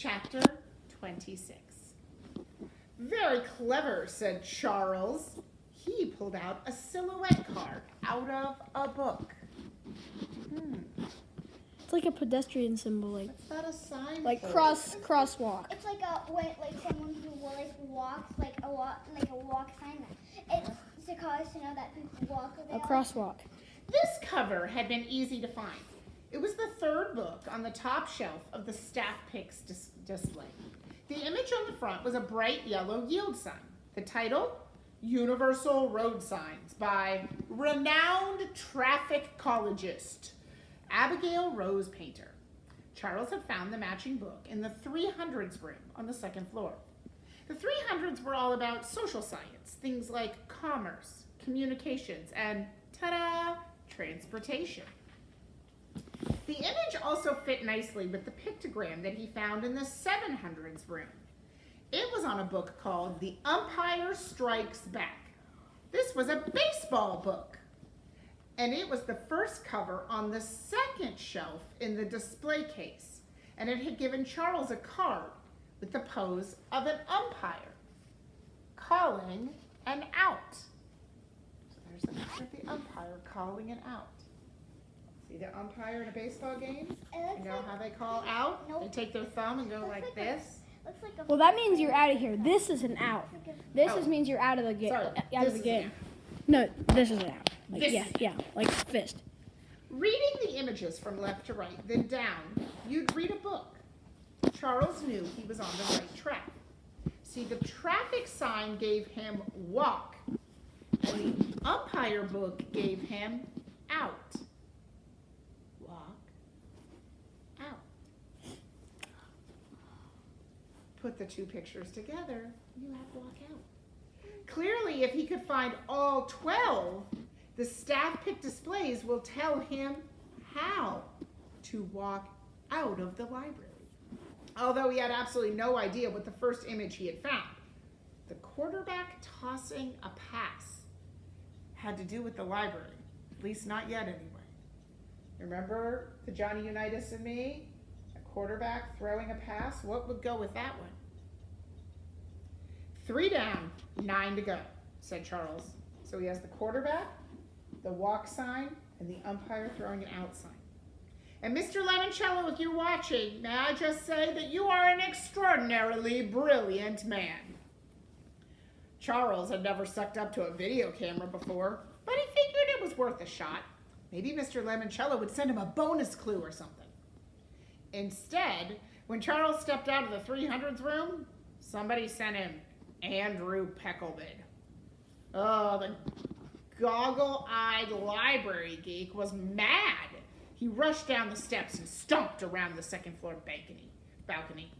Chapter 26. Very clever, said Charles. He pulled out a silhouette card out of a book. It's like a pedestrian symbol, like What's that a sign like for? crosswalk. It's like someone who walks like a walk sign. It's to cause to know that people walk. A crosswalk. This cover had been easy to find. It was the third book on the top shelf of the staff picks display. The image on the front was a bright yellow yield sign. The title, Universal Road Signs by renowned trafficologist Abigail Rose Painter. Charles had found the matching book in the 300s room on the second floor. The 300s were all about social science, things like commerce, communications, and, ta-da, transportation. The image also fit nicely with the pictogram that he found in the 700s room. It was on a book called The Umpire Strikes Back. This was a baseball book, and it was the first cover on the second shelf in the display case, and it had given Charles a card with the pose of an umpire calling an out. So there's a picture of the umpire calling an out. See the umpire in a baseball game? You know how they call out? Nope. They take their thumb and go like this. Looks like a Well, that means you're out of here. This is an out. This Oh. means you're out of the game. Sorry, Out this of the is game. an No, this is an out. Like, This- yeah, like fist. Reading the images from left to right, then down, you'd read a book. Charles knew he was on the right track. See, the traffic sign gave him walk, and the umpire book gave him out. Walk, out. Put the two pictures together, you have walk out. Clearly, if he could find all 12, the staff pick displays will tell him how to walk out of the library. Although he had absolutely no idea what the first image he had found. The quarterback tossing a pass had to do with the library, at least not yet anyway. Remember the Johnny Unitas and Me? A quarterback throwing a pass? What would go with that one? 3 down, 9 to go, said Charles. So he has the quarterback, the walk sign, and the umpire throwing an out sign. And Mr. Lemoncello, if you're watching, may I just say that you are an extraordinarily brilliant man. Charles had never sucked up to a video camera before, but he figured it was worth a shot. Maybe Mr. Lemoncello would send him a bonus clue or something. Instead, when Charles stepped out of the 300s room, somebody sent him Andrew Peckelman. Oh, the goggle-eyed library geek was mad. He rushed down the steps and stomped around the second floor balcony.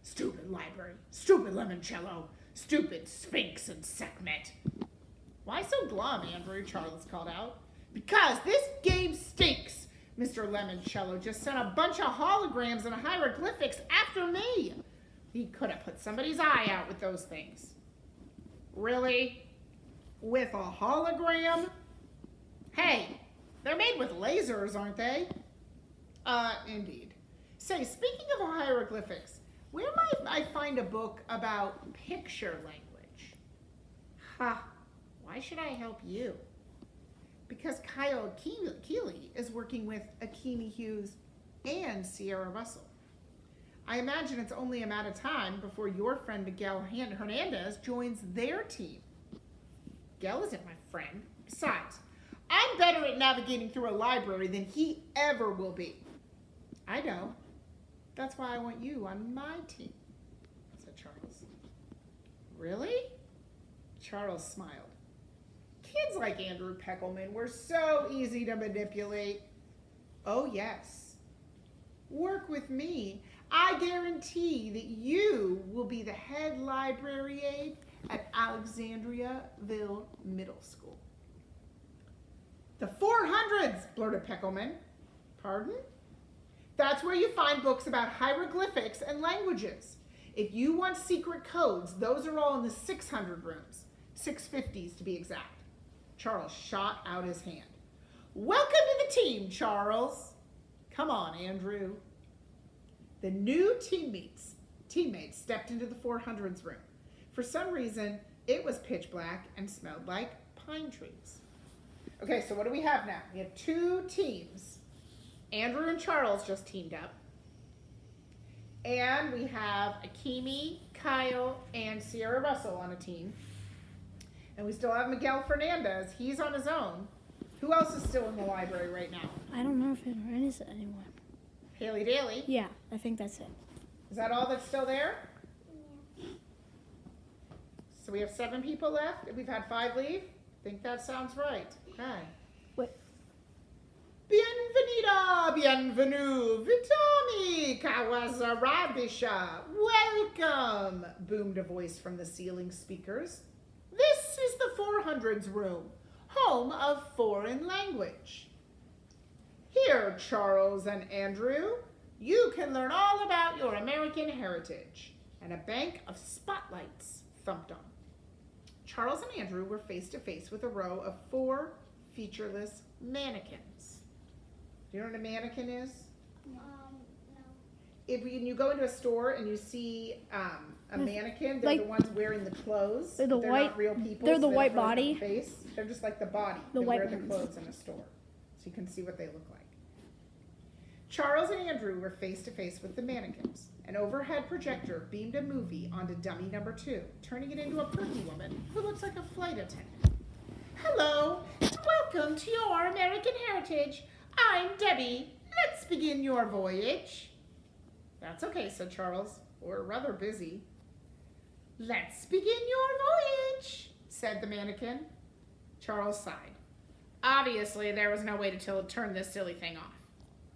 Stupid library, stupid Lemoncello, stupid Sphinx and Sekhmet. Why so glum, Andrew? Charles called out. Because this game stinks. Mr. Lemoncello just sent a bunch of holograms and hieroglyphics after me. He could have put somebody's eye out with those things. Really? With a hologram? Hey, they're made with lasers, aren't they? Indeed. Say, speaking of hieroglyphics, where might I find a book about picture language? Ha, why should I help you? Because Kyle Keeley is working with Akimi Hughes and Sierra Russell. I imagine it's only a matter of time before your friend Miguel Hernandez joins their team. Miguel isn't my friend. Besides, I'm better at navigating through a library than he ever will be. I know. That's why I want you on my team, said Charles. Really? Charles smiled. Kids like Andrew Peckelman were so easy to manipulate. Oh, yes. Work with me. I guarantee that you will be the head library aide at Alexandriaville Middle School. The 400s, blurted Peckelman. Pardon? That's where you find books about hieroglyphics and languages. If you want secret codes, those are all in the 600 rooms. 650s to be exact. Charles shot out his hand. Welcome to the team, Charles. Come on, Andrew. The new teammates teammates stepped into the 400s room. For some reason, it was pitch black and smelled like pine trees. Okay, so what do we have now? We have two teams. Andrew and Charles just teamed up. And we have Akimi, Kyle, and Sierra Russell on a team. And we still have Miguel Fernandez. He's on his own. Who else is still in the library right now? I don't know if it is anyone. Haley Daly. Yeah, I think that's it. Is that all that's still there? Yeah. So we have 7 people left. We've had 5 leave. I think that sounds right. Okay. Wait. Bienvenida, bienvenue, vitami, kawasarabisha. Welcome, boomed a voice from the ceiling speakers. This is the 400s room, home of foreign language. Here, Charles and Andrew, you can learn all about your American heritage. And a bank of spotlights thumped on. Charles and Andrew were face to face with a row of 4 featureless mannequins. Do you know what a mannequin is? No. When you go into a store and you see a mannequin, they're like- the ones wearing the clothes. They're the They're white- not real people. they're so the they white don't really body. have a face. They're just like the body. The they white wear the ones. clothes in a store, so you can see what they look like. Charles and Andrew were face to face with the mannequins. An overhead projector beamed a movie onto dummy number 2, turning it into a pretty woman who looks like a flight attendant. Hello, and welcome to your American heritage. I'm Debbie. Let's begin your voyage. That's okay, said Charles. We're rather busy. Let's begin your voyage, said the mannequin. Charles sighed. Obviously, there was no way to turn this silly thing off.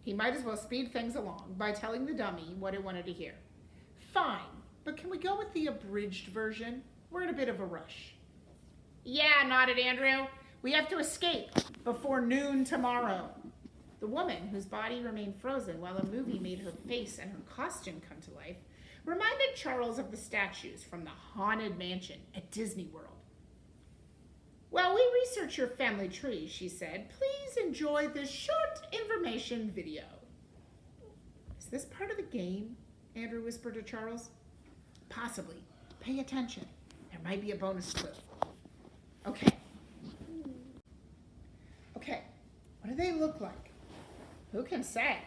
He might as well speed things along by telling the dummy what it wanted to hear. Fine, but can we go with the abridged version? We're in a bit of a rush. Yeah, nodded Andrew. We have to escape before noon tomorrow. The woman, whose body remained frozen while a movie made her face and her costume come to life, reminded Charles of the statues from the Haunted Mansion at Disney World. While we research your family tree, she said, please enjoy this short information video. Is this part of the game? Andrew whispered to Charles. Possibly. Pay attention. There might be a bonus clue. Okay. Okay. What do they look like? Who can say?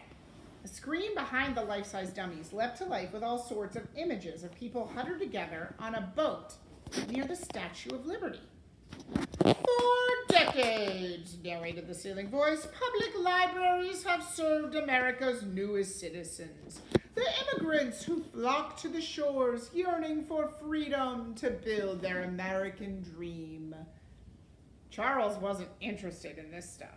The screen behind the life-size dummies leapt to life with all sorts of images of people huddled together on a boat near the Statue of Liberty. For decades, narrated the ceiling voice, public libraries have served America's newest citizens, the immigrants who flock to the shores yearning for freedom to build their American dream. Charles wasn't interested in this stuff.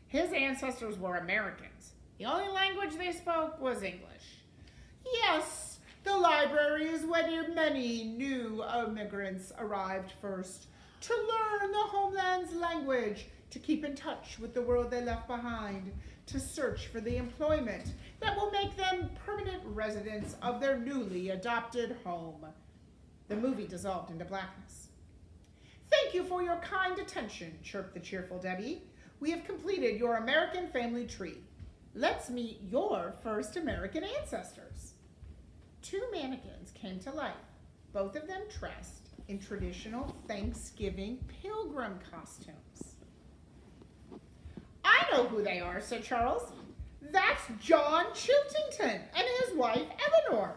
His ancestors were Americans. The only language they spoke was English. Yes, the library is where many new immigrants arrived first, to learn the homeland's language, to keep in touch with the world they left behind, to search for the employment that will make them permanent residents of their newly adopted home. The movie dissolved into blackness. Thank you for your kind attention, chirped the cheerful Debbie. We have completed your American family tree. Let's meet your first American ancestors. 2 mannequins came to life, both of them dressed in traditional Thanksgiving pilgrim costumes. I know who they are, said Charles. That's John Chiltington and his wife Eleanor.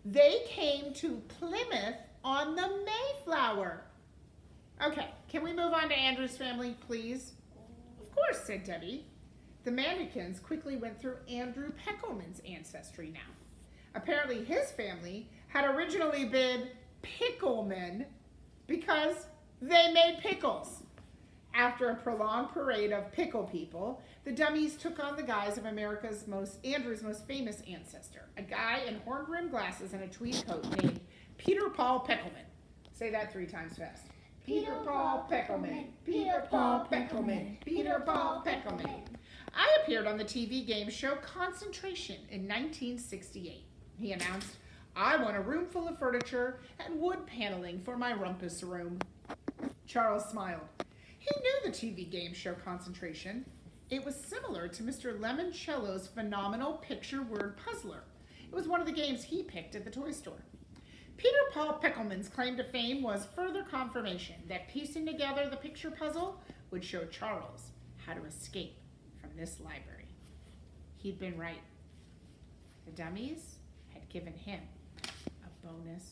They came to Plymouth on the Mayflower. Okay, can we move on to Andrew's family, please? Of course, said Debbie. The mannequins quickly went through Andrew Peckelman's ancestry now. Apparently his family had originally been Picklemen because they made pickles. After a prolonged parade of pickle people, the dummies took on the guise of Andrew's most famous ancestor, a guy in horn-rimmed glasses and a tweed coat named Peter Paul Peckelman. Say that 3 times fast. Peter Paul Peckelman, Peter Paul Peckelman, Peter Paul Peckelman. I appeared on the TV game show Concentration in 1968. He announced, I want a room full of furniture and wood paneling for my rumpus room. Charles smiled. He knew the TV game show Concentration. It was similar to Mr. Lemoncello's phenomenal picture word puzzler. It It was one of the games he picked at the toy store. Peter Paul Pickleman's claim to fame was further confirmation that piecing together the picture puzzle would show Charles how to escape from this library. He'd been right. The dummies had given him a bonus